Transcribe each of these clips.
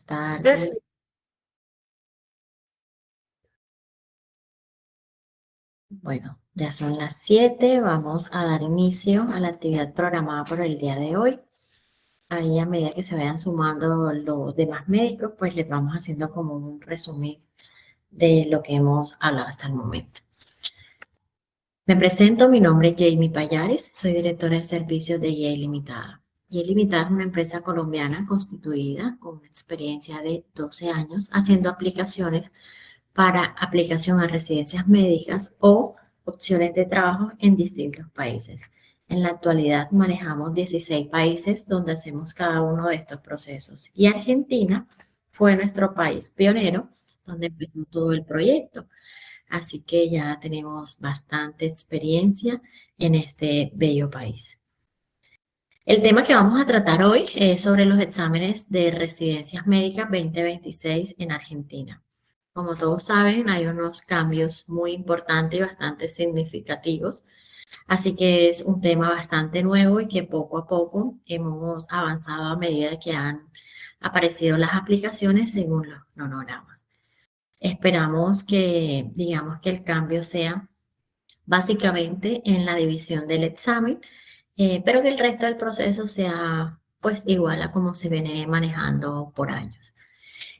tardes. Bueno, ya son las 7. Vamos a dar inicio a la actividad programada por el día de hoy. Ahí a medida que se vayan sumando los demás médicos, pues les vamos haciendo como un resumen de lo que hemos hablado hasta el momento. Me presento, mi nombre es Jamie Payares, soy directora de servicios de YEI Limitada. YEI Limitada es una empresa colombiana constituida con una experiencia de 12 años haciendo aplicaciones para aplicación a residencias médicas o opciones de trabajo en distintos países. En la actualidad manejamos 16 países donde hacemos cada uno de estos procesos. Y Argentina fue nuestro país pionero donde empezó todo el proyecto. Así que ya tenemos bastante experiencia en este bello país. El tema que vamos a tratar hoy es sobre los exámenes de residencias médicas 2026 en Argentina. Como todos saben, hay unos cambios muy importantes y bastante significativos, así que es un tema bastante nuevo y que poco a poco hemos avanzado a medida que han aparecido las aplicaciones según los cronogramas. Esperamos que, digamos, que el cambio sea básicamente en la división del examen, pero que el resto del proceso sea pues igual a como se viene manejando por años.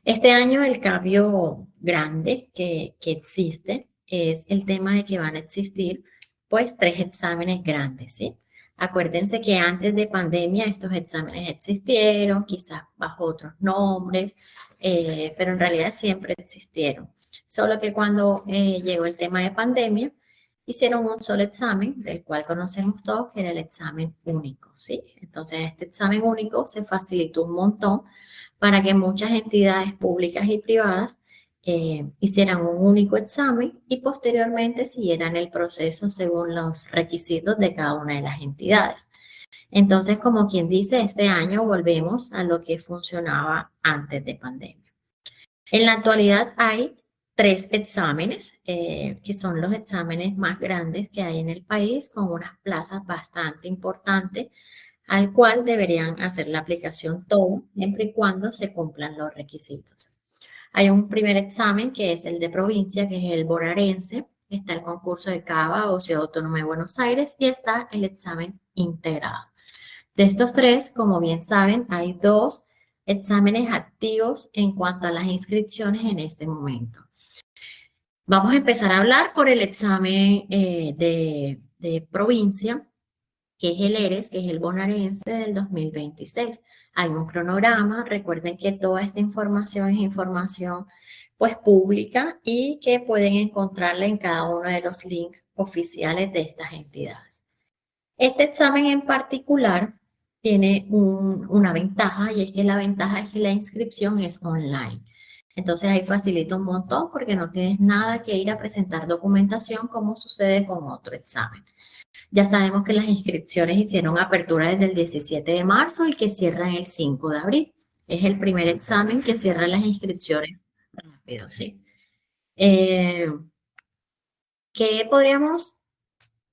Este año el cambio grande que existe es el tema de que van a existir pues 3 exámenes grandes, ¿sí? Acuérdense que antes de pandemia estos exámenes existieron, quizás bajo otros nombres, pero en realidad siempre existieron. Solo que cuando llegó el tema de pandemia, hicieron un solo examen, del cual conocemos todos, que era el examen único, ¿sí? Entonces este examen único se facilitó un montón para que muchas entidades públicas y privadas hicieran un único examen y posteriormente siguieran el proceso según los requisitos de cada una de las entidades. Entonces, como quien dice, este año volvemos a lo que funcionaba antes de pandemia. En la actualidad hay 3 exámenes, que son los exámenes más grandes que hay en el país, con unas plazas bastante importantes, al cual deberían hacer la aplicación todos, siempre y cuando se cumplan los requisitos. Hay un primer examen que es el de provincia, que es el bonaerense, está el concurso de Cava o Ciudad Autónoma de Buenos Aires y está el examen integrado. De estos 3, como bien saben, hay 2 exámenes activos en cuanto a las inscripciones en este momento. Vamos a empezar a hablar por el examen de provincia, que es el ERES, que es el bonaerense del 2026. Hay un cronograma, recuerden que toda esta información es información pues pública y que pueden encontrarla en cada uno de los links oficiales de estas entidades. Este examen en particular tiene una ventaja y es que la ventaja es que la inscripción es online. Entonces ahí facilita un montón porque no tienes nada que ir a presentar documentación como sucede con otro examen. Ya sabemos que las inscripciones hicieron apertura desde el 17 de marzo y que cierran el 5 de abril. Es el primer examen que cierra las inscripciones rápido, ¿sí? ¿Qué podríamos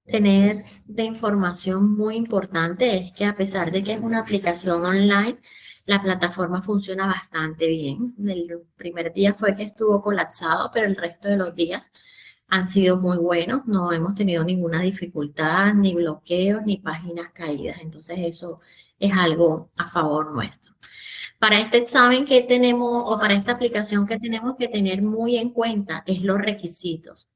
tener de información muy importante? Es que a pesar de que es una aplicación online, la plataforma funciona bastante bien. El primer día fue que estuvo colapsado, pero el resto de los días han sido muy buenos, no hemos tenido ninguna dificultad, ni bloqueos, ni páginas caídas. Entonces eso es algo a favor nuestro. Para este examen que tenemos o para esta aplicación que tenemos que tener muy en cuenta es los requisitos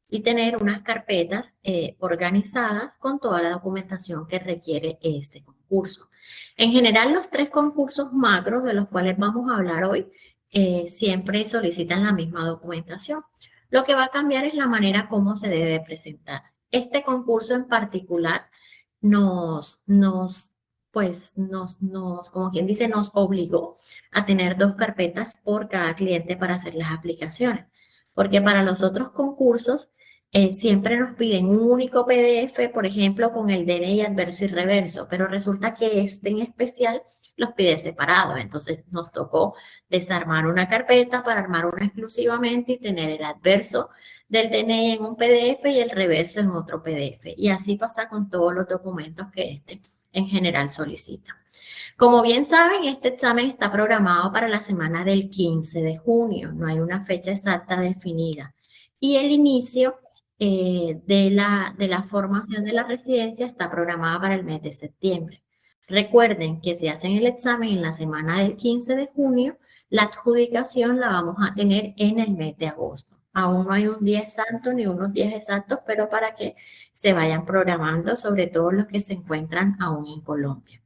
y tener unas carpetas organizadas con toda la documentación que requiere este concurso. En general, los 3 concursos macros de los cuales vamos a hablar hoy siempre solicitan la misma documentación. Lo que va a cambiar es la manera como se debe presentar. Este concurso en particular como quien dice, nos obligó a tener 2 carpetas por cada cliente para hacer las aplicaciones. Porque para los otros concursos siempre nos piden un único PDF, por ejemplo, con el DNI adverso y reverso, pero resulta que este en especial los pide separados. Entonces nos tocó desarmar una carpeta para armar una exclusivamente y tener el adverso del DNI en un PDF y el reverso en otro PDF. Y así pasa con todos los documentos que en general solicita. Como bien saben, este examen está programado para la semana del 15 de junio, no hay una fecha exacta definida. Y el inicio de la formación de la residencia está programada para el mes de septiembre. Recuerden que si hacen el examen en la semana del 15 de junio, la adjudicación la vamos a tener en el mes de agosto. Aún no hay un día exacto ni unos días exactos, pero para que se vayan programando, sobre todo los que se encuentran aún en Colombia.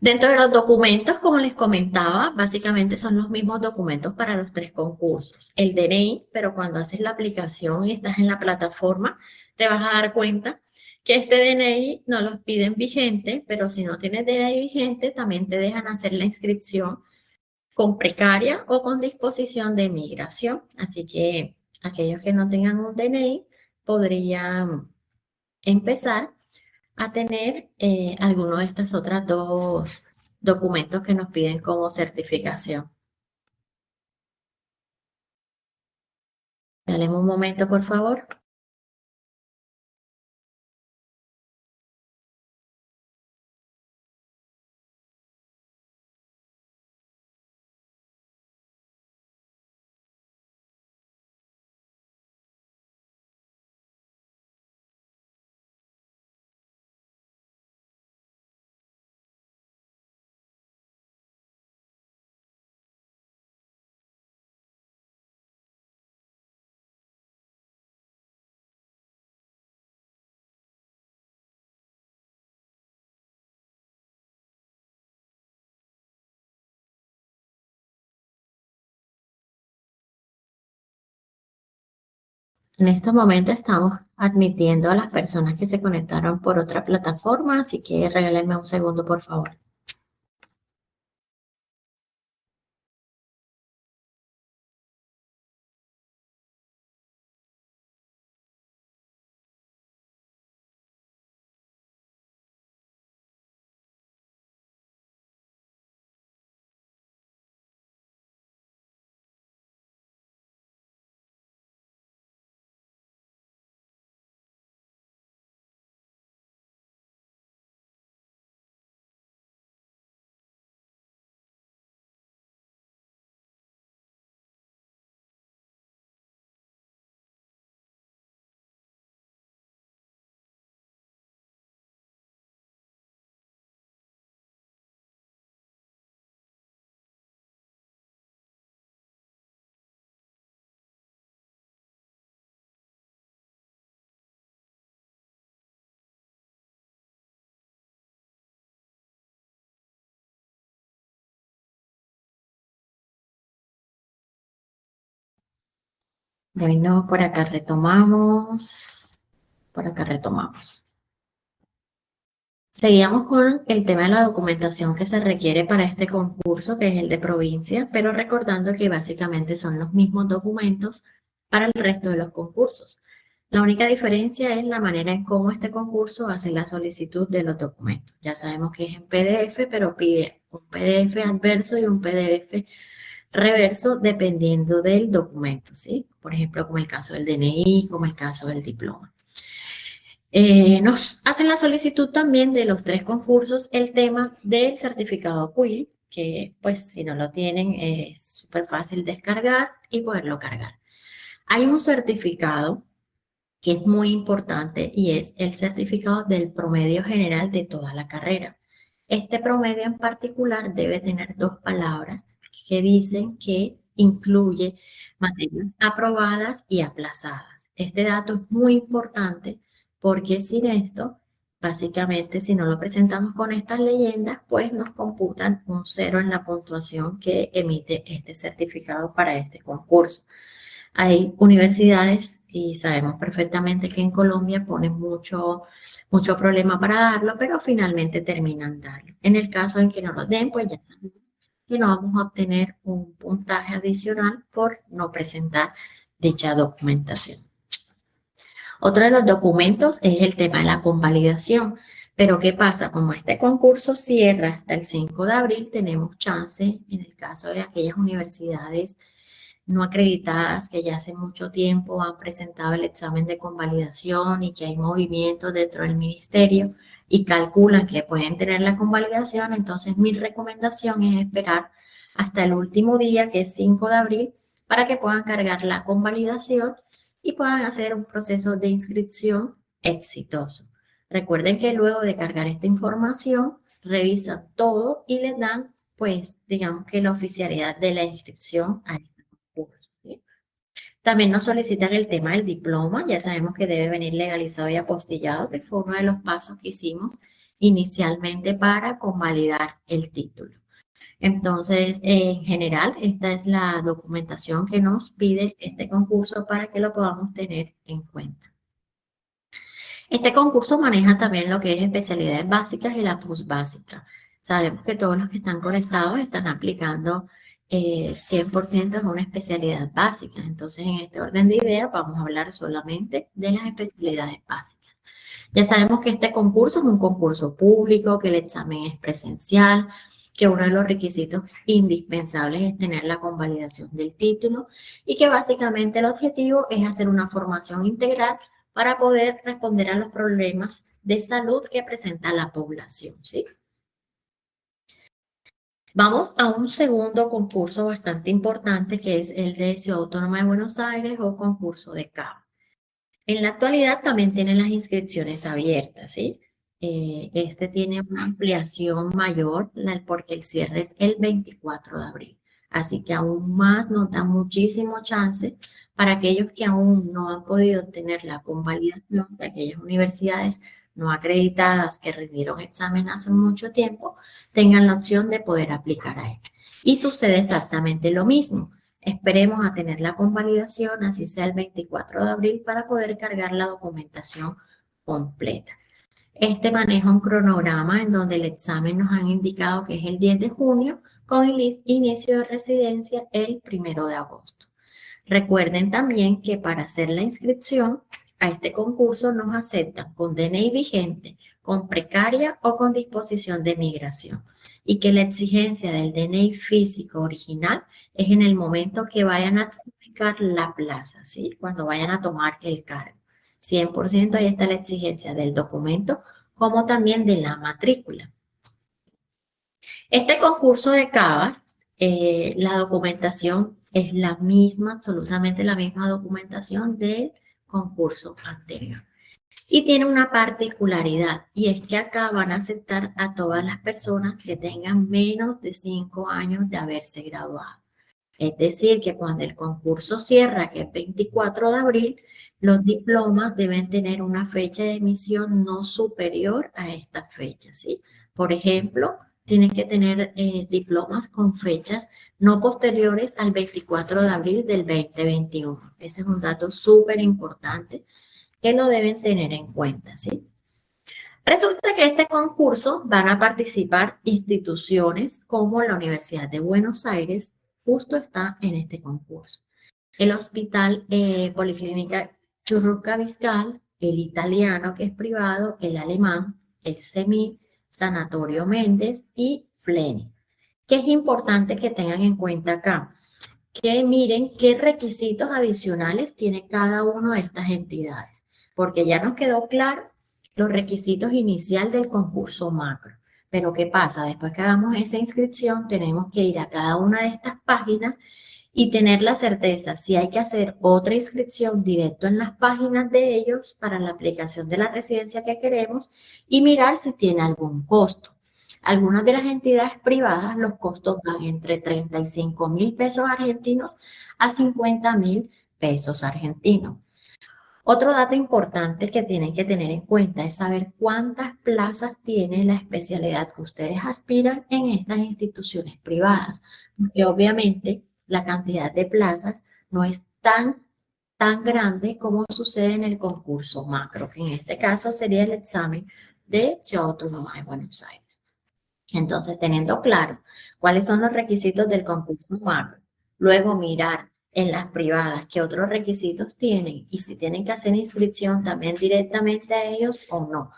Dentro de los documentos, como les comentaba, básicamente son los mismos documentos para los tres concursos. El DNI, pero cuando haces la aplicación y estás en la plataforma, te vas a dar cuenta que este DNI no los piden vigente, pero si no tienes DNI vigente, también te dejan hacer la inscripción con precaria o con disposición de migración. Así que aquellos que no tengan un DNI podrían empezar a tener alguno de estas otras dos documentos que nos piden como certificación. Dale un momento, por favor. En este momento estamos admitiendo a las personas que se conectaron por otra plataforma, así que regálenme un segundo, por favor. Bueno, por acá retomamos. Por acá retomamos. Seguíamos con el tema de la documentación que se requiere para este concurso, que es el de provincia, pero recordando que básicamente son los mismos documentos para el resto de los concursos. La única diferencia es la manera en cómo este concurso hace la solicitud de los documentos. Ya sabemos que es en PDF, pero pide un PDF adverso y un PDF reverso dependiendo del documento, ¿sí? Por ejemplo, como el caso del DNI, como el caso del diploma. Nos hacen la solicitud también de los tres concursos el tema del certificado QUIL, que pues si no lo tienen es súper fácil descargar y poderlo cargar. Hay un certificado que es muy importante y es el certificado del promedio general de toda la carrera. Este promedio en particular debe tener dos palabras que dicen que incluye materias aprobadas y aplazadas. Este dato es muy importante porque sin esto, básicamente, si no lo presentamos con estas leyendas, pues nos computan un 0 en la puntuación que emite este certificado para este concurso. Hay universidades y sabemos perfectamente que en Colombia ponen mucho problema para darlo, pero finalmente terminan darlo. En el caso en que no lo den, pues ya sabemos que no vamos a obtener un puntaje adicional por no presentar dicha documentación. Otro de los documentos es el tema de la convalidación. Pero ¿qué pasa? Como este concurso cierra hasta el 5 de abril, tenemos chance en el caso de aquellas universidades no acreditadas que ya hace mucho tiempo han presentado el examen de convalidación y que hay movimientos dentro del ministerio. y calculan que pueden tener la convalidación, entonces mi recomendación es esperar hasta el último día, que es 5 de abril, para que puedan cargar la convalidación y puedan hacer un proceso de inscripción exitoso. Recuerden que luego de cargar esta información, revisan todo y les dan, pues, digamos que la oficialidad de la inscripción a este concurso, ¿sí? También nos solicitan el tema del diploma. Ya sabemos que debe venir legalizado y apostillado, que fue uno de los pasos que hicimos inicialmente para convalidar el título. Entonces, en general, esta es la documentación que nos pide este concurso para que lo podamos tener en cuenta. Este concurso maneja también lo que es especialidades básicas y la postbásica. Sabemos que todos los que están conectados están aplicando 100% en una especialidad básica. Entonces, en este orden de ideas, vamos a hablar solamente de las especialidades básicas. Ya sabemos que este concurso es un concurso público, que el examen es presencial, que uno de los requisitos indispensables es tener la convalidación del título y que básicamente el objetivo es hacer una formación integral para poder responder a los problemas de salud que presenta la población, ¿sí? Vamos a un segundo concurso bastante importante, que es el de Ciudad Autónoma de Buenos Aires o concurso de CAB. En la actualidad también tienen las inscripciones abiertas, ¿sí? Este tiene una ampliación mayor porque el cierre es el 24 de abril. Así que aún más nos da muchísimo chance para aquellos que aún no han podido tener la convalidación de aquellas universidades no acreditadas que rindieron examen hace mucho tiempo, tengan la opción de poder aplicar a él. Y sucede exactamente lo mismo. Esperemos a tener la convalidación, así sea el 24 de abril, para poder cargar la documentación completa. Este maneja un cronograma en donde el examen nos han indicado que es el 10 de junio, con el inicio de residencia el 1 de agosto. Recuerden también que para hacer la inscripción a este concurso nos aceptan con DNI vigente, con precaria o con disposición de migración, y que la exigencia del DNI físico original es en el momento que vayan a adjudicar la plaza, ¿sí? Cuando vayan a tomar el cargo. 100% ahí está la exigencia del documento, como también de la matrícula. Este concurso de CABAS, la documentación es la misma, absolutamente la misma documentación del concurso anterior. Y tiene una particularidad, y es que acá van a aceptar a todas las personas que tengan menos de 5 años de haberse graduado. Es decir, que cuando el concurso cierra, que es 24 de abril, los diplomas deben tener una fecha de emisión no superior a esta fecha, ¿sí? Por ejemplo, tienen que tener diplomas con fechas no posteriores al 24 de abril del 2021. Ese es un dato súper importante que lo deben tener en cuenta, ¿sí? Resulta que este concurso van a participar instituciones como la Universidad de Buenos Aires, justo está en este concurso. El Hospital Policlínica Churruca Viscal, el italiano que es privado, el alemán, el CEMIT, Sanatorio Méndez y FLENI. ¿Qué es importante que tengan en cuenta acá? Que miren qué requisitos adicionales tiene cada una de estas entidades, porque ya nos quedó claro los requisitos inicial del concurso macro. Pero ¿qué pasa? Después que hagamos esa inscripción, tenemos que ir a cada una de estas páginas y tener la certeza si hay que hacer otra inscripción directo en las páginas de ellos para la aplicación de la residencia que queremos y mirar si tiene algún costo. Algunas de las entidades privadas, los costos van entre 35.000 pesos argentinos a 50.000 pesos argentinos. Otro dato importante que tienen que tener en cuenta es saber cuántas plazas tiene la especialidad que ustedes aspiran en estas instituciones privadas, porque obviamente la cantidad de plazas no es tan grande como sucede en el concurso macro, que en este caso sería el examen de Ciudad Autónoma de Buenos Aires. Entonces, teniendo claro cuáles son los requisitos del concurso macro, luego mirar en las privadas qué otros requisitos tienen y si tienen que hacer inscripción también directamente a ellos o no.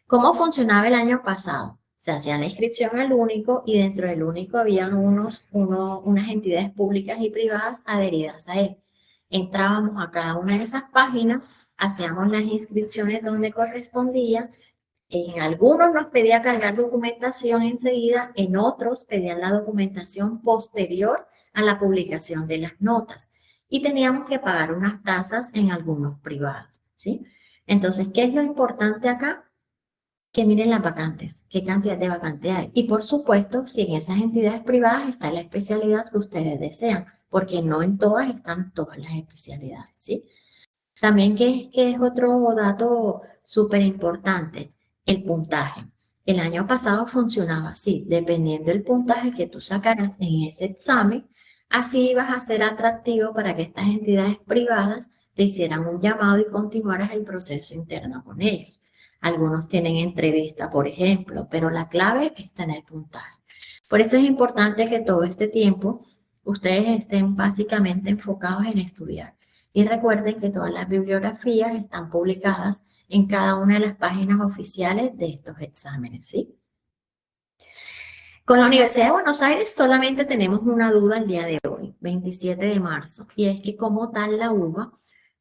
¿Cómo funcionaba el año pasado? Se hacía la inscripción al único y dentro del único habían unas entidades públicas y privadas adheridas a él. Entrábamos a cada una de esas páginas, hacíamos las inscripciones donde correspondía En algunos nos pedía cargar documentación enseguida, en otros pedían la documentación posterior a la publicación de las notas y teníamos que pagar unas tasas en algunos privados, ¿sí? Entonces, ¿qué es lo importante acá? Que miren las vacantes, qué cantidad de vacantes hay. Y por supuesto, si en esas entidades privadas está la especialidad que ustedes desean, porque no en todas están todas las especialidades, ¿sí? También que es otro dato súper importante, el puntaje. El año pasado funcionaba así, dependiendo del puntaje que tú sacaras en ese examen, así ibas a ser atractivo para que estas entidades privadas te hicieran un llamado y continuaras el proceso interno con ellos. Algunos tienen entrevista, por ejemplo, pero la clave está en el puntaje. Por eso es importante que todo este tiempo ustedes estén básicamente enfocados en estudiar. Y recuerden que todas las bibliografías están publicadas en cada una de las páginas oficiales de estos exámenes, ¿sí? Con la Universidad de Buenos Aires solamente tenemos una duda el día de hoy, 27 de marzo, y es que como tal la UBA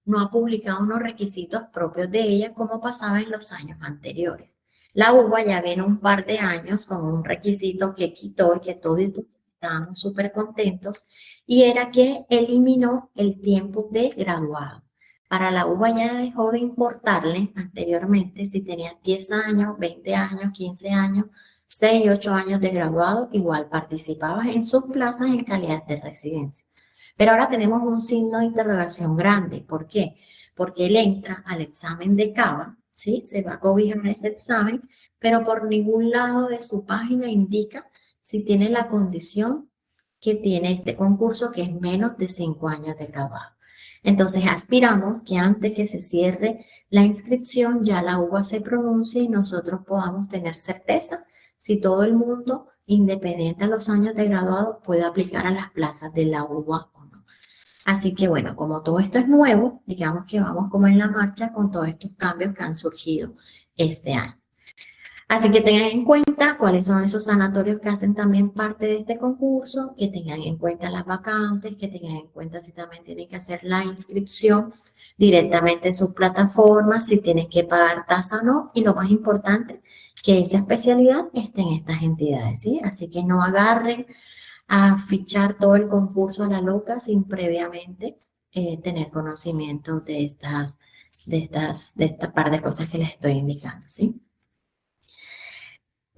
no ha publicado unos requisitos propios de ella como pasaba en los años anteriores. La UBA ya viene un par de años con un requisito que quitó y que todos estábamos súper contentos, y era que eliminó el tiempo de graduado. Para la UBA ya dejó de importarle anteriormente si tenías 10 años, 20 años, 15 años, 6 y 8 años de graduado, igual participabas en sus plazas en calidad de residencia. Pero ahora tenemos un signo de interrogación grande. ¿Por qué? Porque él entra al examen de CABA, ¿sí? Se va a cobijar ese examen, pero por ningún lado de su página indica si tiene la condición que tiene este concurso, que es menos de 5 años de graduado. Entonces aspiramos que antes que se cierre la inscripción ya la UBA se pronuncie y nosotros podamos tener certeza si todo el mundo, independiente a los años de graduado, puede aplicar a las plazas de la UBA o no. Así que bueno, como todo esto es nuevo, digamos que vamos como en la marcha con todos estos cambios que han surgido este año. Así que tengan en cuenta cuáles son esos sanatorios que hacen también parte de este concurso, que tengan en cuenta las vacantes, que tengan en cuenta si también tienen que hacer la inscripción directamente en sus plataformas, si tienen que pagar tasa o no, y lo más importante, que esa especialidad esté en estas entidades, ¿sí? Así que no agarren a fichar todo el concurso a la loca sin previamente tener conocimiento de esta par de cosas que les estoy indicando, ¿sí?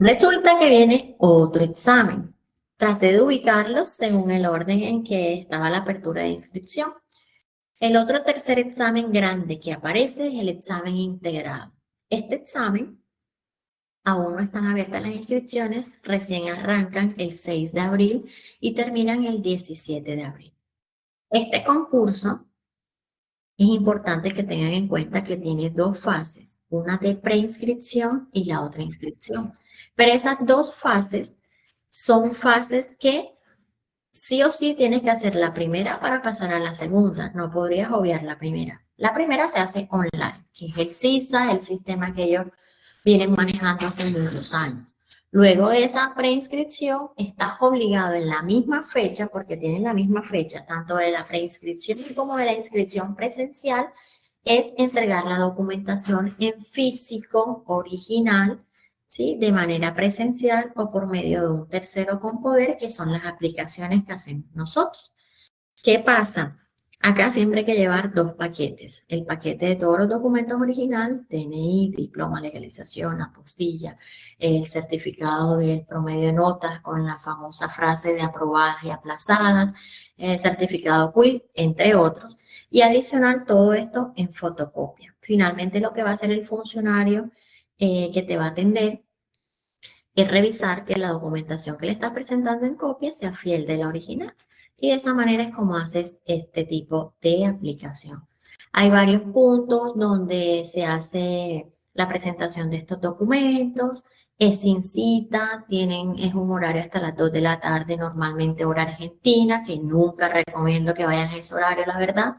Resulta que viene otro examen. Traté de ubicarlos según el orden en que estaba la apertura de inscripción. El otro tercer examen grande que aparece es el examen integrado. Este examen aún no están abiertas las inscripciones, recién arrancan el 6 de abril y terminan el 17 de abril. Este concurso es importante que tengan en cuenta que tiene dos fases, una de preinscripción y la otra inscripción. Pero esas dos fases son fases que sí o sí tienes que hacer la primera para pasar a la segunda. No podrías obviar la primera. La primera se hace online, que es el CISA, el sistema que ellos vienen manejando hace muchos años. Luego de esa preinscripción, estás obligado en la misma fecha, porque tienen la misma fecha, tanto de la preinscripción como de la inscripción presencial, es entregar la documentación en físico, original, ¿sí? De manera presencial o por medio de un tercero con poder, que son las aplicaciones que hacemos nosotros. ¿Qué pasa? Acá siempre hay que llevar dos paquetes. El paquete de todos los documentos originales, DNI, diploma, legalización, apostilla, el certificado del promedio de notas con la famosa frase de aprobadas y aplazadas, el certificado QUIL, entre otros. Y adicional todo esto en fotocopia. Finalmente lo que va a hacer el funcionario que te va a atender es revisar que la documentación que le estás presentando en copia sea fiel de la original. Y de esa manera es como haces este tipo de aplicación. Hay varios puntos donde se hace la presentación de estos documentos, es sin cita, es un horario hasta las 2 de la tarde, normalmente hora argentina, que nunca recomiendo que vayan a ese horario, la verdad,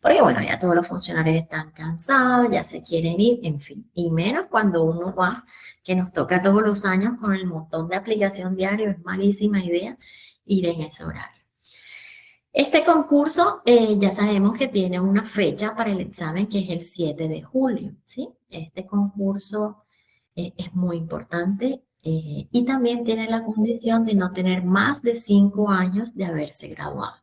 porque bueno, ya todos los funcionarios están cansados, ya se quieren ir, en fin, y menos cuando uno va, que nos toca todos los años con el montón de aplicación diario, es malísima idea ir en ese horario. Este concurso ya sabemos que tiene una fecha para el examen que es el 7 de julio, ¿sí? Este concurso es muy importante y también tiene la condición de no tener más de 5 años de haberse graduado.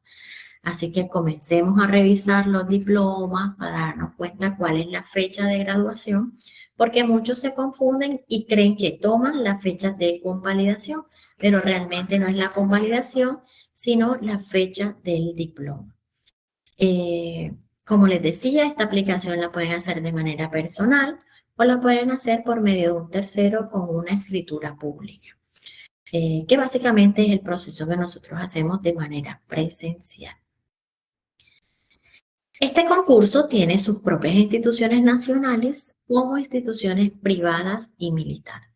Así que comencemos a revisar los diplomas para darnos cuenta cuál es la fecha de graduación, porque muchos se confunden y creen que toman la fecha de convalidación, pero realmente no es la convalidación, sino la fecha del diploma. Como les decía, esta aplicación la pueden hacer de manera personal o la pueden hacer por medio de un tercero con una escritura pública, que básicamente es el proceso que nosotros hacemos de manera presencial. Este concurso tiene sus propias instituciones nacionales como instituciones privadas y militares.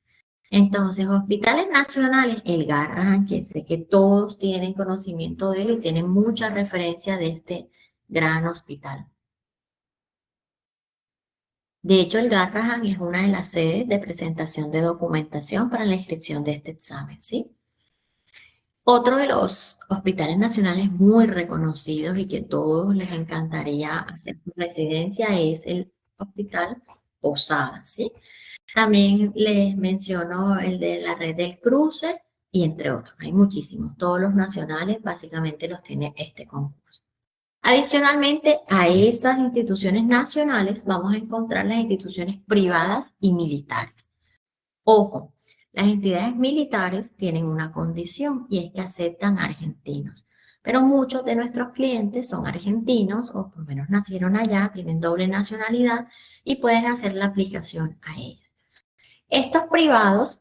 Entonces, hospitales nacionales, el Garrahan, que sé que todos tienen conocimiento de él y tienen mucha referencia de este gran hospital. De hecho, el Garrahan es una de las sedes de presentación de documentación para la inscripción de este examen, ¿sí? Otro de los hospitales nacionales muy reconocidos y que todos les encantaría hacer su residencia es el Hospital Posadas, ¿sí? También les menciono el de la Red del Cruce y entre otros. Hay muchísimos. Todos los nacionales básicamente los tiene este concurso. Adicionalmente a esas instituciones nacionales vamos a encontrar las instituciones privadas y militares. Ojo, las entidades militares tienen una condición y es que aceptan argentinos, pero muchos de nuestros clientes son argentinos o por lo menos nacieron allá, tienen doble nacionalidad y pueden hacer la aplicación a ellos. Estos privados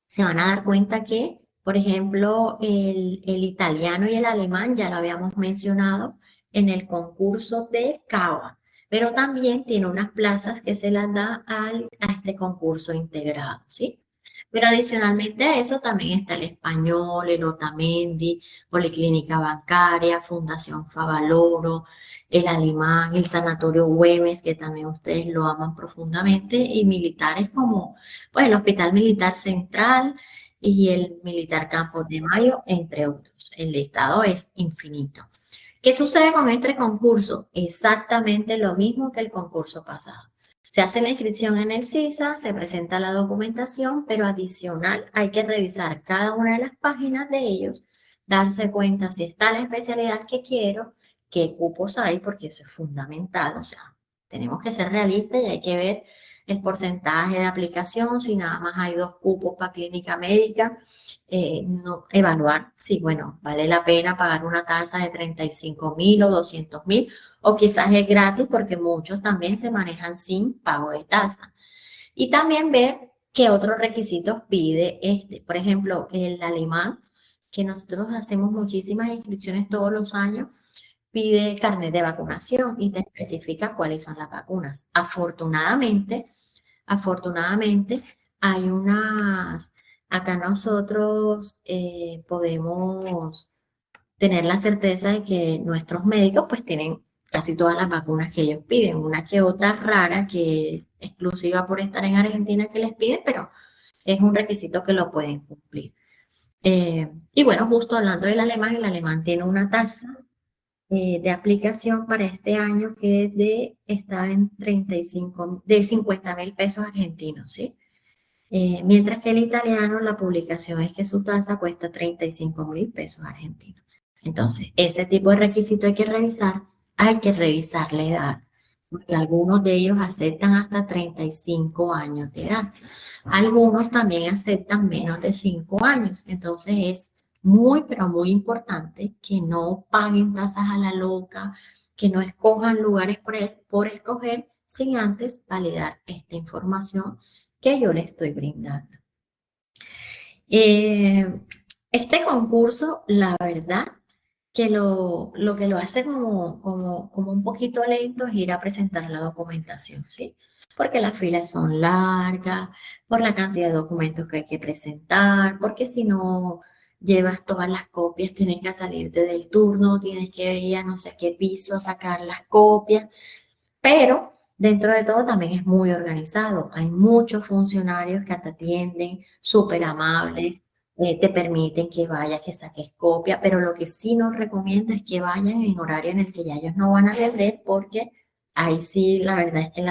se van a dar cuenta que, por ejemplo, el italiano y el alemán ya lo habíamos mencionado en el concurso de CABA, pero también tiene unas plazas que se las da a este concurso integrado, ¿sí? Pero adicionalmente a eso también está el español, el Otamendi, Policlínica Bancaria, Fundación Favaloro, el alemán, el Sanatorio Güemes, que también ustedes lo aman profundamente, y militares como pues, el Hospital Militar Central y el Militar Campos de Mayo, entre otros. El listado es infinito. ¿Qué sucede con este concurso? Exactamente lo mismo que el concurso pasado. Se hace la inscripción en el CISA, se presenta la documentación, pero adicional hay que revisar cada una de las páginas de ellos, darse cuenta si está la especialidad que quiero, qué cupos hay, porque eso es fundamental. O sea, tenemos que ser realistas y hay que ver el porcentaje de aplicación, si nada más hay 2 cupos para clínica médica, no, evaluar si, bueno, vale la pena pagar una tasa de 35.000 o 200.000 o quizás es gratis porque muchos también se manejan sin pago de tasa. Y también ver qué otros requisitos pide este. Por ejemplo, el alemán, que nosotros hacemos muchísimas inscripciones todos los años, pide carnet de vacunación y te especifica cuáles son las vacunas. Afortunadamente, hay unas, acá nosotros podemos tener la certeza de que nuestros médicos pues tienen casi todas las vacunas que ellos piden, una que otra rara que es exclusiva por estar en Argentina que les piden, pero es un requisito que lo pueden cumplir. Y bueno, justo hablando del alemán, el alemán tiene una tasa de aplicación para este año que está en 35, de 50.000 pesos argentinos, ¿sí? Mientras que el italiano, la publicación es que su tasa cuesta 35.000 pesos argentinos. Entonces, ese tipo de requisito hay que revisar la edad, porque algunos de ellos aceptan hasta 35 años de edad. Algunos también aceptan menos de 5 años. Entonces, es muy, pero muy importante que no paguen tasas a la loca, que no escojan lugares por escoger sin antes validar esta información que yo le estoy brindando. Este concurso, la verdad, que lo que lo hace como un poquito lento es ir a presentar la documentación, ¿sí? Porque las filas son largas, por la cantidad de documentos que hay que presentar, porque si no llevas todas las copias, tienes que salirte del turno, tienes que ir a no sé qué piso a sacar las copias. Pero dentro de todo también es muy organizado. Hay muchos funcionarios que te atienden, súper amables, te permiten que vayas, que saques copia, pero lo que sí nos recomiendo es que vayan en horario en el que ya ellos no van a vender, porque ahí sí la verdad es que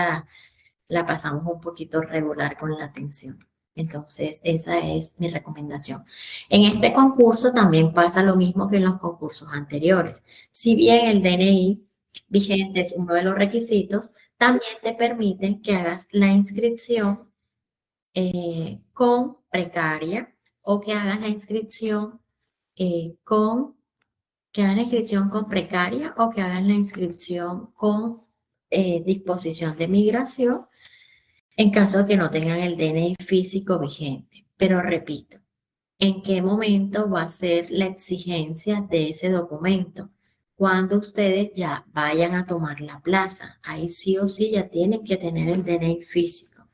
la pasamos un poquito regular con la atención. Entonces, esa es mi recomendación. En este concurso también pasa lo mismo que en los concursos anteriores. Si bien el DNI vigente es uno de los requisitos, también te permiten que hagas la inscripción con precaria o que hagas la inscripción con que hagan la inscripción con precaria o que hagan la inscripción con disposición de migración en caso de que no tengan el DNI físico vigente. Pero repito, ¿en qué momento va a ser la exigencia de ese documento? Cuando ustedes ya vayan a tomar la plaza. Ahí sí o sí ya tienen que tener el DNI físico,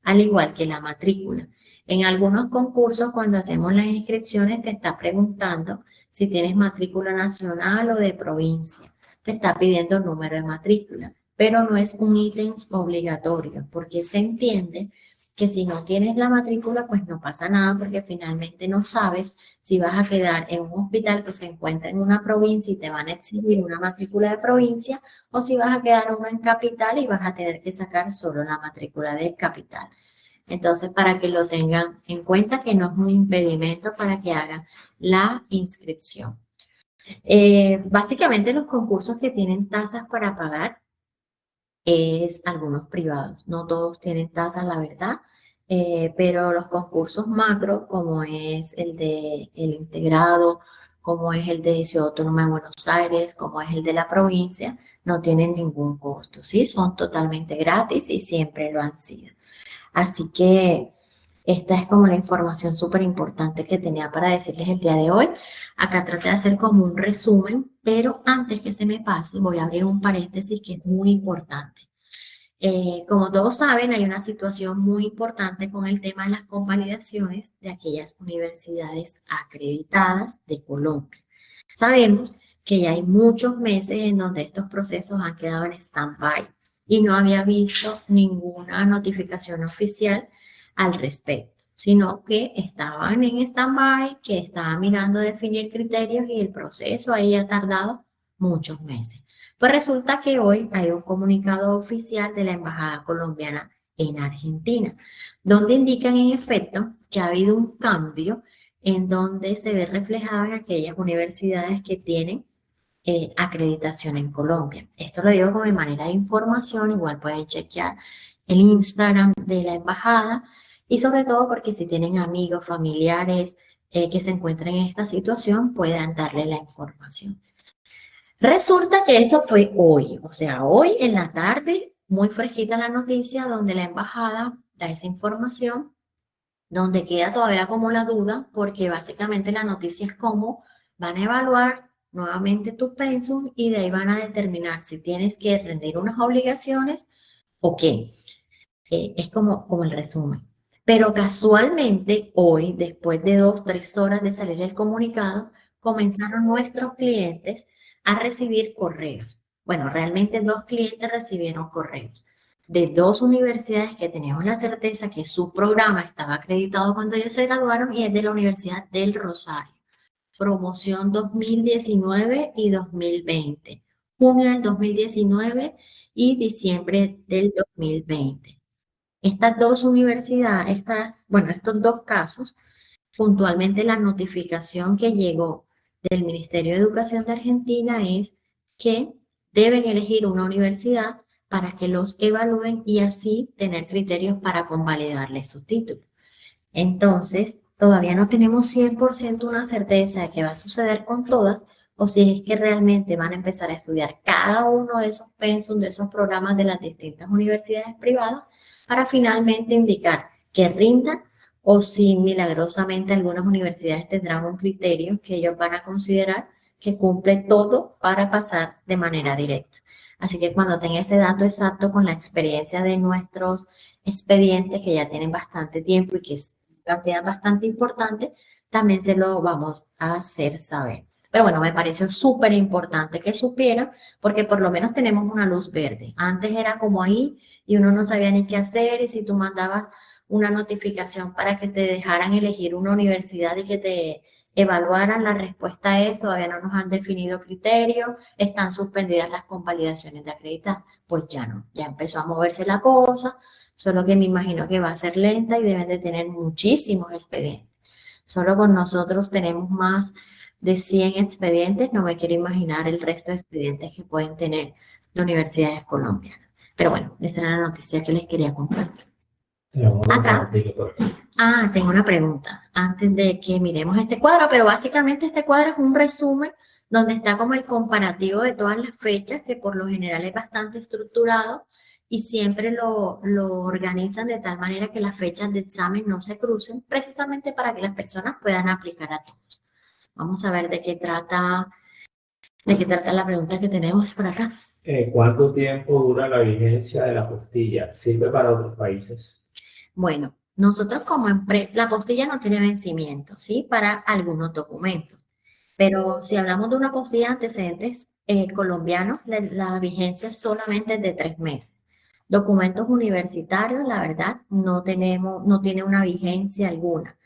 al igual que la matrícula. En algunos concursos, cuando hacemos las inscripciones, te está preguntando si tienes matrícula nacional o de provincia. Te está pidiendo el número de matrícula, pero no es un ítem obligatorio, porque se entiende que si no tienes la matrícula, pues no pasa nada, porque finalmente no sabes si vas a quedar en un hospital que se encuentra en una provincia y te van a exigir una matrícula de provincia, o si vas a quedar uno en capital y vas a tener que sacar solo la matrícula de capital. Entonces, para que lo tengan en cuenta, que no es un impedimento para que hagan la inscripción. Básicamente los concursos que tienen tasas para pagar es algunos privados, no todos tienen tasas, la verdad, pero los concursos macro, como es el de el integrado, como es el de Ciudad Autónoma de Buenos Aires, como es el de la provincia, no tienen ningún costo, ¿sí? Son totalmente gratis y siempre lo han sido. Así que esta es como la información súper importante que tenía para decirles el día de hoy. Acá traté de hacer como un resumen, pero antes que se me pase, voy a abrir un paréntesis que es muy importante. Como todos saben, hay una situación muy importante con el tema de las convalidaciones de aquellas universidades acreditadas de Colombia. Sabemos que ya hay muchos meses en donde estos procesos han quedado en stand-by y no había visto ninguna notificación oficial al respecto, sino que estaban en stand-by, que estaban mirando definir criterios y el proceso ahí ha tardado muchos meses. Pues resulta que hoy hay un comunicado oficial de la Embajada colombiana en Argentina, donde indican en efecto que ha habido un cambio en donde se ve reflejado en aquellas universidades que tienen acreditación en Colombia. Esto lo digo como de manera de información, igual pueden chequear el Instagram de la embajada y sobre todo porque si tienen amigos, familiares que se encuentren en esta situación, puedan darle la información. Resulta que eso fue hoy, o sea, hoy en la tarde, muy fresquita la noticia donde la embajada da esa información, donde queda todavía como la duda, porque básicamente la noticia es cómo van a evaluar nuevamente tu pensum y de ahí van a determinar si tienes que rendir unas obligaciones o qué. Es como el resumen. Pero casualmente hoy, después de 2, 3 horas de salir el comunicado, comenzaron nuestros clientes a recibir correos. Bueno, realmente 2 clientes recibieron correos de 2 universidades que tenemos la certeza que su programa estaba acreditado cuando ellos se graduaron y es de la Universidad del Rosario. Promoción 2019 y 2020. Junio del 2019 y diciembre del 2020. Estas 2 universidades, bueno, estos 2 casos, puntualmente la notificación que llegó del Ministerio de Educación de Argentina es que deben elegir una universidad para que los evalúen y así tener criterios para convalidarles su título. Entonces, todavía no tenemos 100% una certeza de qué va a suceder con todas o si es que realmente van a empezar a estudiar cada uno de esos pensum, de esos programas de las distintas universidades privadas para finalmente indicar que rindan o si milagrosamente algunas universidades tendrán un criterio que ellos van a considerar que cumple todo para pasar de manera directa. Así que cuando tenga ese dato exacto con la experiencia de nuestros expedientes que ya tienen bastante tiempo y que es cantidad bastante importante, también se lo vamos a hacer saber. Pero bueno, me pareció súper importante que supieran, porque por lo menos tenemos una luz verde. Antes era como ahí y uno no sabía ni qué hacer y si tú mandabas una notificación para que te dejaran elegir una universidad y que te evaluaran la respuesta a eso, todavía no nos han definido criterios, están suspendidas las convalidaciones de acreditar, pues ya no, ya empezó a moverse la cosa, solo que me imagino que va a ser lenta y deben de tener muchísimos expedientes. Solo con nosotros tenemos más de 100 expedientes, no me quiero imaginar el resto de expedientes que pueden tener de universidades colombianas. Pero bueno, esa era la noticia que les quería compartir. Tenemos una Acá, preguntita por aquí. tengo una pregunta antes de que miremos este cuadro, pero básicamente este cuadro es un resumen donde está como el comparativo de todas las fechas, que por lo general es bastante estructurado y siempre lo organizan de tal manera que las fechas de examen no se crucen, precisamente para que las personas puedan aplicar a todos. Vamos a ver de qué trata la pregunta que tenemos por acá. ¿Cuánto tiempo dura la vigencia de la apostilla? ¿Sirve para otros países? Bueno, nosotros como empresa, la apostilla no tiene vencimiento, ¿sí? Para algunos documentos. Pero si hablamos de una apostilla de antecedentes colombianos, la vigencia es solamente de 3 meses. Documentos universitarios, la verdad, no tiene una vigencia alguna.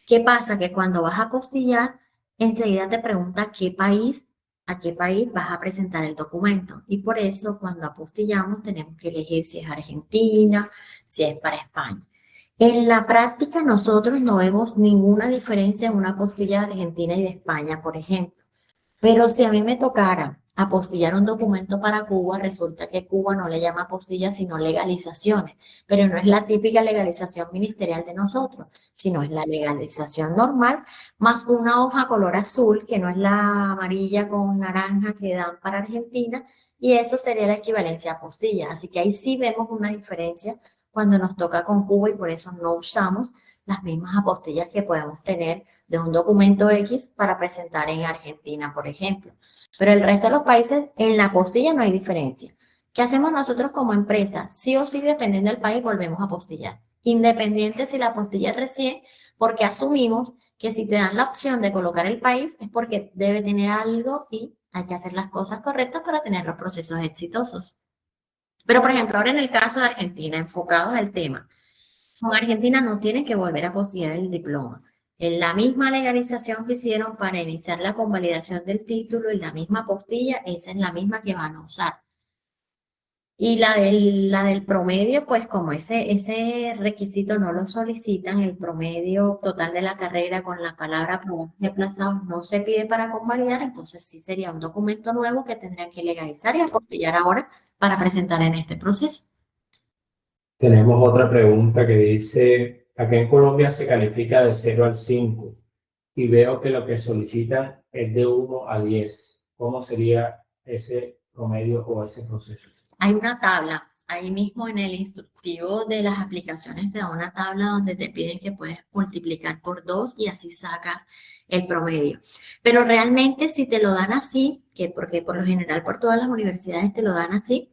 ¿Qué pasa? Que cuando vas a apostillar, enseguida te pregunta a qué país vas a presentar el documento. Y por eso, cuando apostillamos, tenemos que elegir si es Argentina, si es para España. En la práctica, nosotros no vemos ninguna diferencia en una apostilla de Argentina y de España, por ejemplo. Pero si a mí me tocara apostillar un documento para Cuba, resulta que Cuba no le llama apostilla, sino legalizaciones. Pero no es la típica legalización ministerial de nosotros, sino es la legalización normal, más una hoja color azul, que no es la amarilla con naranja que dan para Argentina, y eso sería la equivalencia a apostilla. Así que ahí sí vemos una diferencia cuando nos toca con Cuba y por eso no usamos las mismas apostillas que podemos tener de un documento X para presentar en Argentina, por ejemplo. Pero el resto de los países, en la apostilla no hay diferencia. ¿Qué hacemos nosotros como empresa? Sí o sí, dependiendo del país, volvemos a apostillar. Independiente si la apostilla es recién, porque asumimos que si te dan la opción de colocar el país es porque debe tener algo y hay que hacer las cosas correctas para tener los procesos exitosos. Pero, por ejemplo, ahora en el caso de Argentina, enfocados al tema, con Argentina no tienen que volver a postular el diploma. En la misma legalización que hicieron para iniciar la convalidación del título y la misma apostilla, esa es la misma que van a usar. Y la del promedio, pues como ese requisito no lo solicitan, el promedio total de la carrera con la palabra aprobados y aplazados no se pide para convalidar, entonces sí sería un documento nuevo que tendrían que legalizar y apostillar ahora para presentar en este proceso. Tenemos otra pregunta que dice, acá en Colombia se califica de 0 al 5 y veo que lo que solicitan es de 1 a 10. ¿Cómo sería ese promedio o ese proceso? Hay una tabla, ahí mismo en el instructivo de las aplicaciones te da una tabla donde te piden que puedes multiplicar por 2 y así sacas el promedio. Pero realmente si te lo dan así, que porque por lo general por todas las universidades te lo dan así,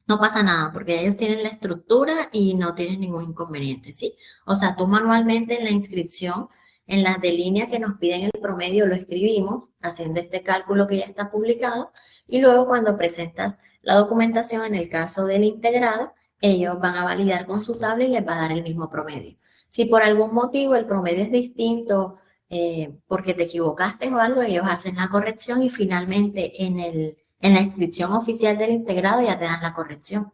no pasa nada, porque ellos tienen la estructura y no tienen ningún inconveniente, ¿sí? O sea, tú manualmente en la inscripción, en las de línea que nos piden el promedio, lo escribimos, haciendo este cálculo que ya está publicado, y luego cuando presentas la documentación, en el caso del integrado, ellos van a validar con su tabla y les va a dar el mismo promedio. Si por algún motivo el promedio es distinto, porque te equivocaste o algo, ellos hacen la corrección y finalmente en la inscripción oficial del integrado ya te dan la corrección.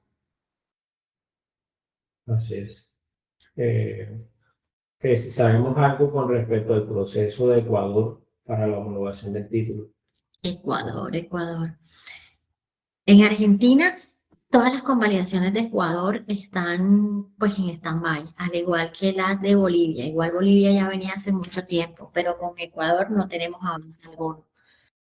Así es. Que si sabemos algo con respecto al proceso de Ecuador para la homologación del título. Ecuador. En Argentina, todas las convalidaciones de Ecuador están pues en stand-by, al igual que las de Bolivia. Igual Bolivia ya venía hace mucho tiempo, pero con Ecuador no tenemos avance alguno.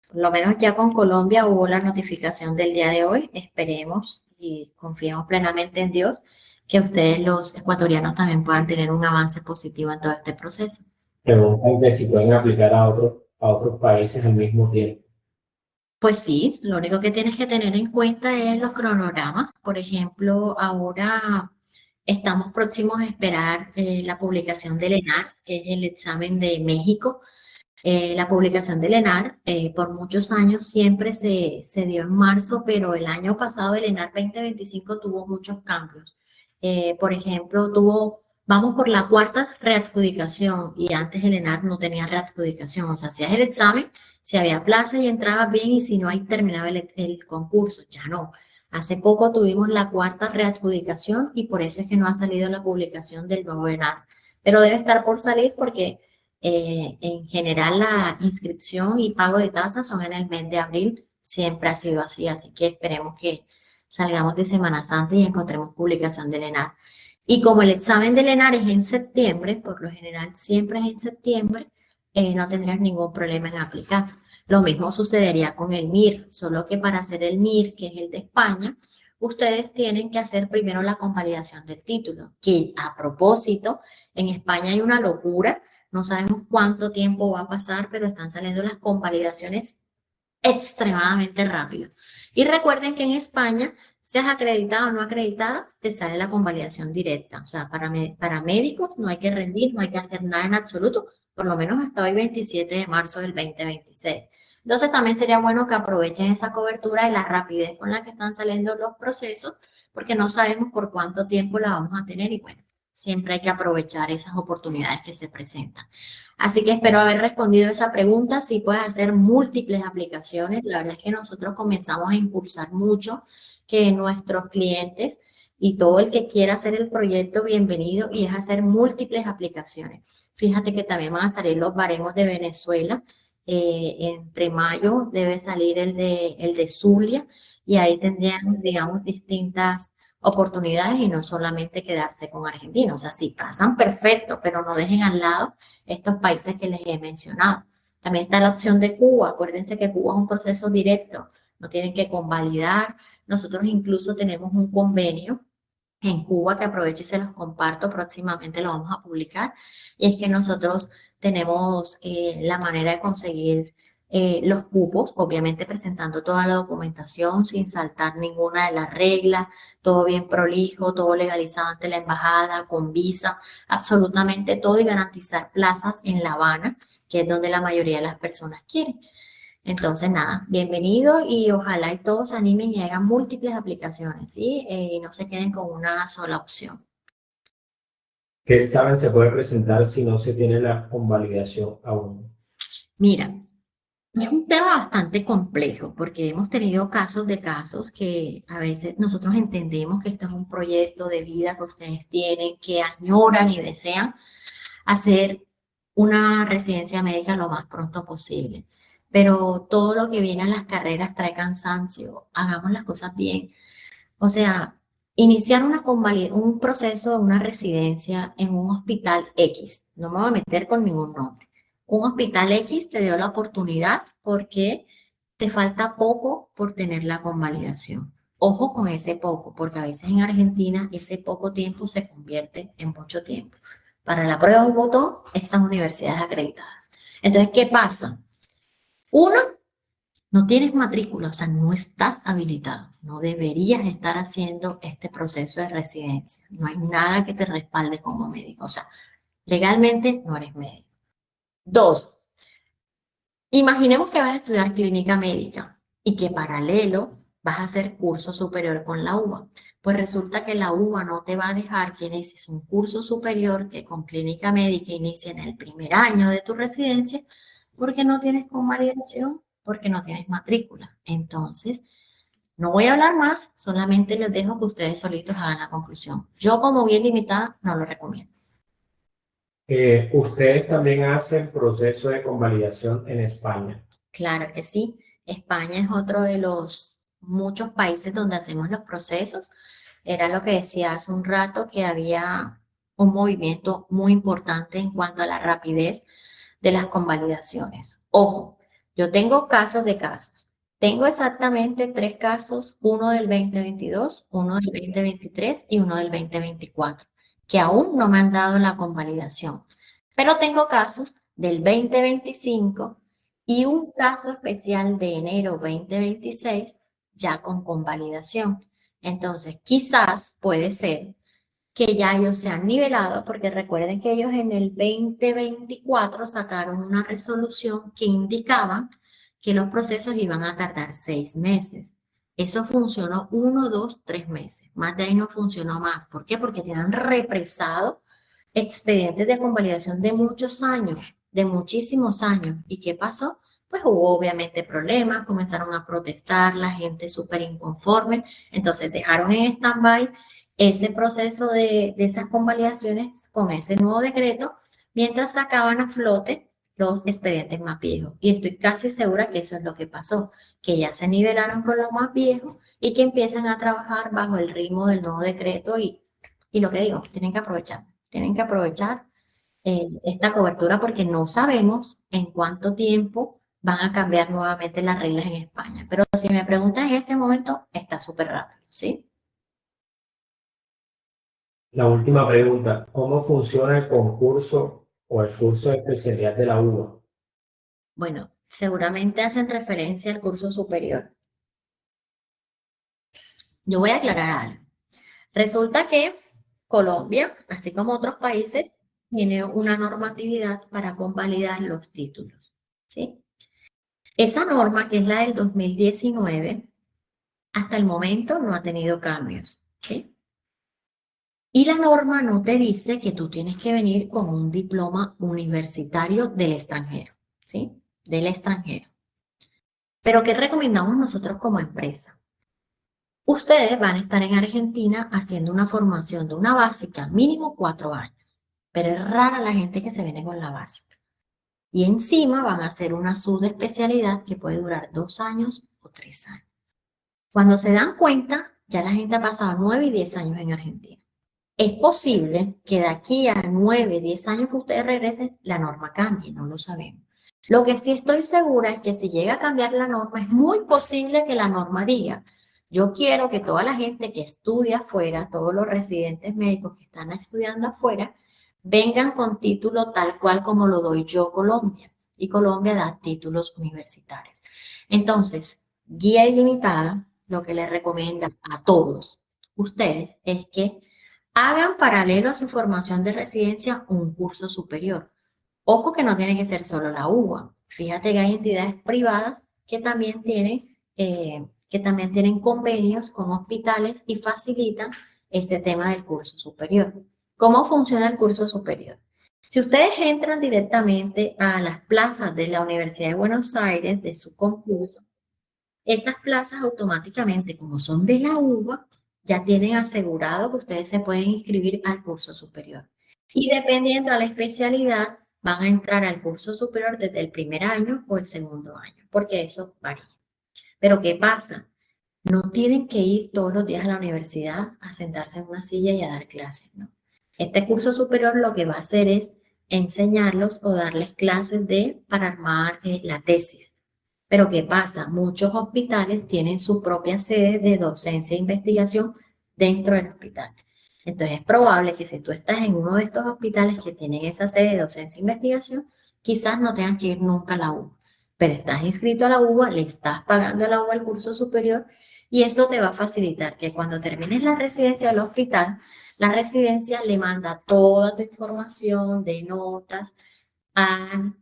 Por lo menos ya con Colombia hubo la notificación del día de hoy. Esperemos y confiemos plenamente en Dios que ustedes los ecuatorianos también puedan tener un avance positivo en todo este proceso. Preguntan que si pueden aplicar a otros países al mismo tiempo. Pues sí, lo único que tienes que tener en cuenta es los cronogramas. Por ejemplo, ahora estamos próximos a esperar la publicación del ENAR, que es el examen de México. La publicación del ENAR por muchos años siempre se dio en marzo, pero el año pasado el ENAR 2025 tuvo muchos cambios. Por ejemplo, vamos por la cuarta readjudicación y antes el ENAR no tenía readjudicación. O sea, hacías el examen, si había plaza y entrabas bien y si no, ahí terminaba el concurso. Ya no. Hace poco tuvimos la cuarta readjudicación y por eso es que no ha salido la publicación del nuevo ENAR. Pero debe estar por salir porque en general la inscripción y pago de tasas son en el mes de abril. Siempre ha sido así, así que esperemos que salgamos de Semana Santa y encontremos publicación del ENAR. Y como el examen del ENAR es en septiembre, por lo general siempre es en septiembre, no tendrías ningún problema en aplicar. Lo mismo sucedería con el MIR, solo que para hacer el MIR, que es el de España, ustedes tienen que hacer primero la convalidación del título, que a propósito, en España hay una locura, no sabemos cuánto tiempo va a pasar, pero están saliendo las convalidaciones extremadamente rápido. Y recuerden que en España, seas acreditado o no acreditada, te sale la convalidación directa. O sea, para médicos no hay que rendir, no hay que hacer nada en absoluto, por lo menos hasta hoy 27 de marzo del 2026. Entonces también sería bueno que aprovechen esa cobertura y la rapidez con la que están saliendo los procesos, porque no sabemos por cuánto tiempo la vamos a tener y bueno, siempre hay que aprovechar esas oportunidades que se presentan. Así que espero haber respondido esa pregunta. Si puedes hacer múltiples aplicaciones, la verdad es que nosotros comenzamos a impulsar mucho que nuestros clientes y todo el que quiera hacer el proyecto, bienvenido, y es hacer múltiples aplicaciones. Fíjate que también van a salir los baremos de Venezuela. Entre mayo debe salir el de Zulia y ahí tendrían, digamos, distintas oportunidades y no solamente quedarse con Argentina. O sea, si pasan, perfecto, pero no dejen al lado estos países que les he mencionado. También está la opción de Cuba. Acuérdense que Cuba es un proceso directo, no tienen que convalidar. Nosotros incluso tenemos un convenio en Cuba que aprovecho y se los comparto, próximamente lo vamos a publicar, y es que nosotros tenemos la manera de conseguir los cupos, obviamente presentando toda la documentación sin saltar ninguna de las reglas, todo bien prolijo, todo legalizado ante la embajada, con visa, absolutamente todo y garantizar plazas en La Habana, que es donde la mayoría de las personas quieren. Entonces, nada, bienvenido y ojalá y todos se animen y hagan múltiples aplicaciones, ¿sí? Y no se queden con una sola opción. ¿Qué examen se puede presentar si no se tiene la convalidación aún? Mira, es un tema bastante complejo porque hemos tenido casos de casos que a veces nosotros entendemos que esto es un proyecto de vida que ustedes tienen, que añoran y desean hacer una residencia médica lo más pronto posible. Pero todo lo que viene a las carreras trae cansancio. Hagamos las cosas bien. O sea, iniciar un proceso de una residencia en un hospital X. No me voy a meter con ningún nombre. Un hospital X te dio la oportunidad porque te falta poco por tener la convalidación. Ojo con ese poco, porque a veces en Argentina ese poco tiempo se convierte en mucho tiempo. Para la prueba de un botón, estas universidades acreditadas. Entonces, ¿qué pasa? Uno, no tienes matrícula, o sea, no estás habilitado. No deberías estar haciendo este proceso de residencia. No hay nada que te respalde como médico. O sea, legalmente no eres médico. Dos, imaginemos que vas a estudiar clínica médica y que paralelo vas a hacer curso superior con la UBA. Pues resulta que la UBA no te va a dejar que inicies un curso superior que con clínica médica inicie en el primer año de tu residencia porque no tienes convalidación, porque no tienes matrícula. Entonces, no voy a hablar más, solamente les dejo que ustedes solitos hagan la conclusión. Yo como bien limitada no lo recomiendo. Ustedes también hacen proceso de convalidación en España. Claro que sí. España es otro de los muchos países donde hacemos los procesos. Era lo que decía hace un rato, que había un movimiento muy importante en cuanto a la rapidez de las convalidaciones. Ojo, yo tengo casos de casos. Tengo exactamente 3 casos, uno del 2022, uno del 2023 y uno del 2024, que aún no me han dado la convalidación. Pero tengo casos del 2025 y un caso especial de enero 2026 ya con convalidación. Entonces, quizás puede ser que ya ellos se han nivelado, porque recuerden que ellos en el 2024 sacaron una resolución que indicaba que los procesos iban a tardar 6 meses. Eso funcionó 1, 2, 3 meses. Más de ahí no funcionó más. ¿Por qué? Porque tienen represado expedientes de convalidación de muchos años, de muchísimos años. ¿Y qué pasó? pues hubo obviamente problemas, comenzaron a protestar, la gente súper inconforme, entonces dejaron en stand-by ese proceso de esas convalidaciones con ese nuevo decreto, mientras sacaban a flote los expedientes más viejos. Y estoy casi segura que eso es lo que pasó, que ya se nivelaron con lo más viejo y que empiezan a trabajar bajo el ritmo del nuevo decreto y lo que digo, tienen que aprovechar esta cobertura porque no sabemos en cuánto tiempo van a cambiar nuevamente las reglas en España. Pero si me preguntan en este momento, está súper rápido, ¿sí? La última pregunta, ¿cómo funciona el concurso o el curso de especialidad de la UBA? Bueno, seguramente hacen referencia al curso superior. Yo voy a aclarar algo. Resulta que Colombia, así como otros países, tiene una normatividad para convalidar los títulos, ¿sí? Esa norma, que es la del 2019, hasta el momento no ha tenido cambios, ¿sí? Y la norma no te dice que tú tienes que venir con un diploma universitario del extranjero, ¿sí? Del extranjero. Pero ¿qué recomendamos nosotros como empresa? Ustedes van a estar en Argentina haciendo una formación de una básica, mínimo 4 años, pero es rara la gente que se viene con la básica. Y encima van a hacer una subespecialidad que puede durar 2 años o 3 años. Cuando se dan cuenta, ya la gente ha pasado 9 y 10 años en Argentina. Es posible que de aquí a 9, 10 años que ustedes regresen, la norma cambie, no lo sabemos. Lo que sí estoy segura es que si llega a cambiar la norma, es muy posible que la norma diga, yo quiero que toda la gente que estudia afuera, todos los residentes médicos que están estudiando afuera, vengan con título tal cual como lo doy yo Colombia. Y Colombia da títulos universitarios. Entonces, guía ilimitada, lo que les recomienda a todos ustedes es que hagan paralelo a su formación de residencia un curso superior. Ojo que no tiene que ser solo la UBA. Fíjate que hay entidades privadas que también tienen convenios con hospitales y facilitan este tema del curso superior. ¿Cómo funciona el curso superior? Si ustedes entran directamente a las plazas de la Universidad de Buenos Aires, de su concurso, esas plazas automáticamente, como son de la UBA, ya tienen asegurado que ustedes se pueden inscribir al curso superior. Y dependiendo a la especialidad, van a entrar al curso superior desde el primer año o el segundo año, porque eso varía. Pero ¿qué pasa? No tienen que ir todos los días a la universidad a sentarse en una silla y a dar clases, ¿no? Este curso superior lo que va a hacer es enseñarlos o darles clases para armar la tesis. Pero ¿qué pasa? Muchos hospitales tienen su propia sede de docencia e investigación dentro del hospital. Entonces es probable que si tú estás en uno de estos hospitales que tienen esa sede de docencia e investigación, quizás no tengas que ir nunca a la UBA, pero estás inscrito a la UBA, le estás pagando a la UBA el curso superior y eso te va a facilitar que cuando termines la residencia del hospital, la residencia le manda toda tu información de notas a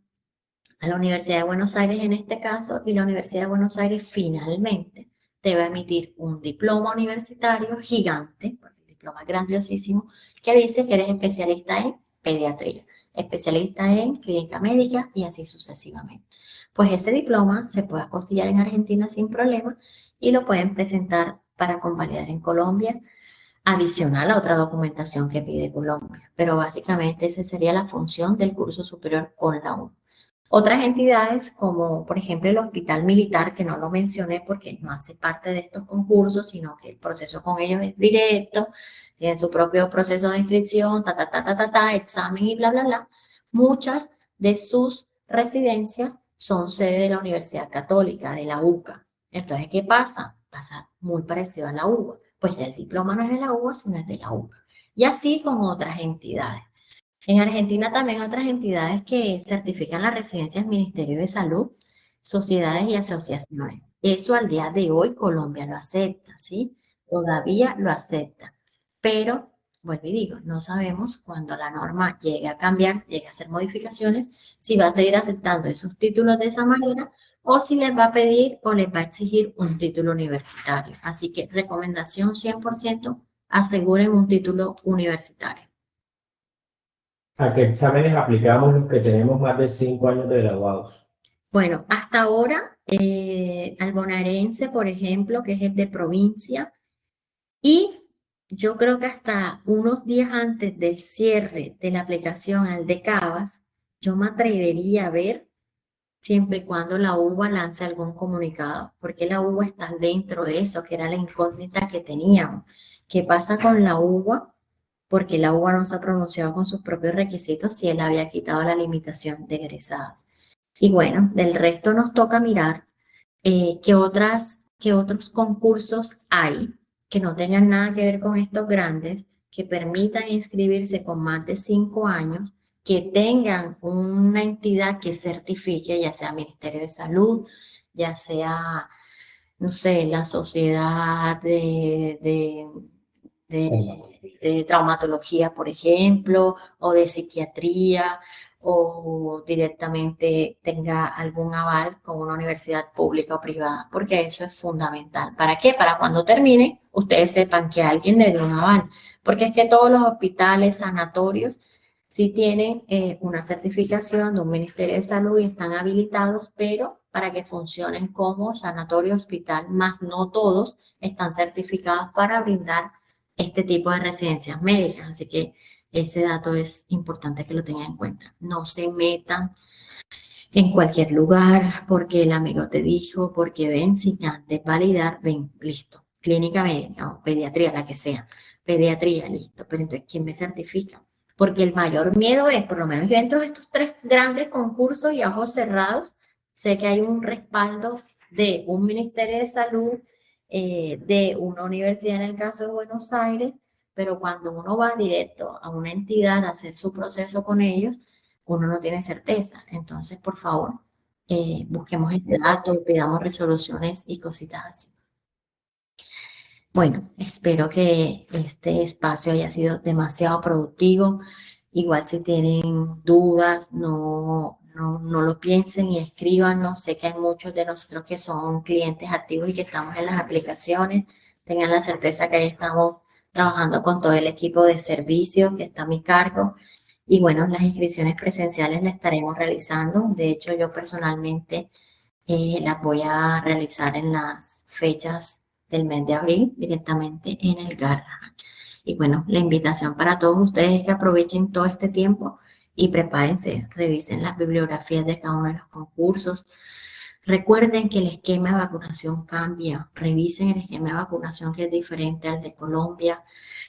la Universidad de Buenos Aires en este caso, y la Universidad de Buenos Aires finalmente te va a emitir un diploma universitario gigante, porque el diploma es grandiosísimo, que dice que eres especialista en pediatría, especialista en clínica médica y así sucesivamente. Pues ese diploma se puede apostillar en Argentina sin problema y lo pueden presentar para convalidar en Colombia, adicional a otra documentación que pide Colombia. Pero básicamente esa sería la función del curso superior con la U. Otras entidades, como por ejemplo el Hospital Militar, que no lo mencioné porque no hace parte de estos concursos, sino que el proceso con ellos es directo, tienen su propio proceso de inscripción, examen y bla, bla, bla. Muchas de sus residencias son sede de la Universidad Católica, de la UCA. Entonces, ¿qué pasa? Pasa muy parecido a la UBA. Pues ya el diploma no es de la UBA, sino es de la UCA. Y así con otras entidades. En Argentina también otras entidades que certifican las residencias Ministerio de Salud, sociedades y asociaciones. Eso al día de hoy Colombia lo acepta, ¿sí? Todavía lo acepta. Pero, vuelvo y digo, no sabemos cuando la norma llegue a cambiar, llegue a hacer modificaciones, si va a seguir aceptando esos títulos de esa manera o si les va a pedir o les va a exigir un título universitario. Así que recomendación 100%, aseguren un título universitario. ¿A qué exámenes aplicamos los que tenemos más de 5 años de graduados? Bueno, hasta ahora, al bonaerense, por ejemplo, que es el de provincia, y yo creo que hasta unos días antes del cierre de la aplicación al de Cavas, yo me atrevería a ver siempre y cuando la UBA lance algún comunicado, porque la UBA está dentro de eso, que era la incógnita que teníamos. ¿Qué pasa con la UBA? Porque la UBA no se ha pronunciado con sus propios requisitos si él había quitado la limitación de egresados. Y bueno, del resto nos toca mirar qué otros concursos hay que no tengan nada que ver con estos grandes, que permitan inscribirse con más de 5 años, que tengan una entidad que certifique, ya sea Ministerio de Salud, ya sea, no sé, la sociedad de traumatología, por ejemplo, o de psiquiatría, o directamente tenga algún aval con una universidad pública o privada, porque eso es fundamental. ¿Para qué? Para cuando termine, ustedes sepan que alguien le dio un aval, porque es que todos los hospitales, sanatorios, sí tienen una certificación de un Ministerio de Salud y están habilitados, pero para que funcionen como sanatorio hospital, más no todos están certificados para brindar este tipo de residencias médicas. Así que ese dato es importante que lo tengan en cuenta. No se metan en cualquier lugar porque el amigo te dijo, porque ven, sin antes validar, ven, listo. Clínica médica o pediatría, la que sea. Pediatría, listo. Pero entonces, ¿quién me certifica? Porque el mayor miedo es, por lo menos yo entro a estos tres grandes concursos y a ojos cerrados, sé que hay un respaldo de un Ministerio de Salud, de una universidad en el caso de Buenos Aires, pero cuando uno va directo a una entidad a hacer su proceso con ellos, uno no tiene certeza. Entonces, por favor, busquemos ese dato, pidamos resoluciones y cositas así. Bueno, espero que este espacio haya sido demasiado productivo. Igual si tienen dudas, no lo piensen y escríbanos. Sé que hay muchos de nosotros que son clientes activos y que estamos en las aplicaciones. Tengan la certeza que ahí estamos trabajando con todo el equipo de servicio que está a mi cargo. Y bueno, las inscripciones presenciales las estaremos realizando. De hecho, yo personalmente las voy a realizar en las fechas del mes de abril directamente en el Garrahan. Y bueno, la invitación para todos ustedes es que aprovechen todo este tiempo y prepárense, revisen las bibliografías de cada uno de los concursos. Recuerden que el esquema de vacunación cambia, revisen el esquema de vacunación que es diferente al de Colombia,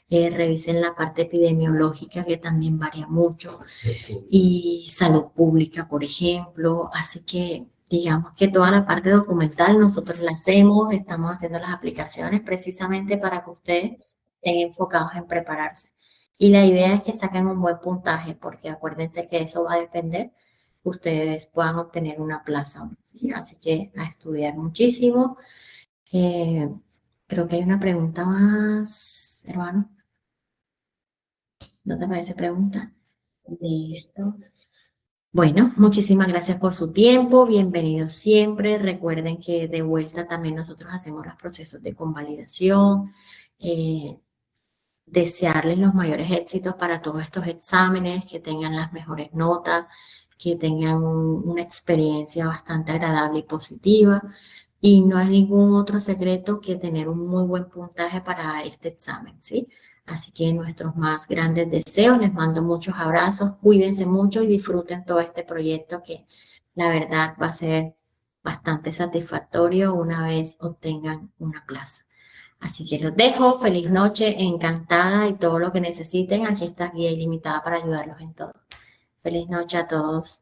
revisen la parte epidemiológica que también varía mucho y salud pública, por ejemplo. Así que digamos que toda la parte documental nosotros la hacemos, estamos haciendo las aplicaciones precisamente para que ustedes estén enfocados en prepararse. Y la idea es que saquen un buen puntaje, porque acuérdense que eso va a depender que ustedes puedan obtener una plaza, ¿no? ¿Sí? Así que a estudiar muchísimo. Eh, Creo que hay una pregunta más, hermano. ¿No te parece pregunta? Listo. Bueno, muchísimas gracias por su tiempo, bienvenidos siempre. Recuerden que de vuelta también nosotros hacemos los procesos de convalidación. Eh, Desearles los mayores éxitos para todos estos exámenes, que tengan las mejores notas, que tengan una experiencia bastante agradable y positiva. Y no hay ningún otro secreto que tener un muy buen puntaje para este examen, ¿sí? Así que nuestros más grandes deseos, les mando muchos abrazos, cuídense mucho y disfruten todo este proyecto que la verdad va a ser bastante satisfactorio una vez obtengan una plaza. Así que los dejo, feliz noche, encantada y todo lo que necesiten, aquí está Guía Ilimitada para ayudarlos en todo. Feliz noche a todos.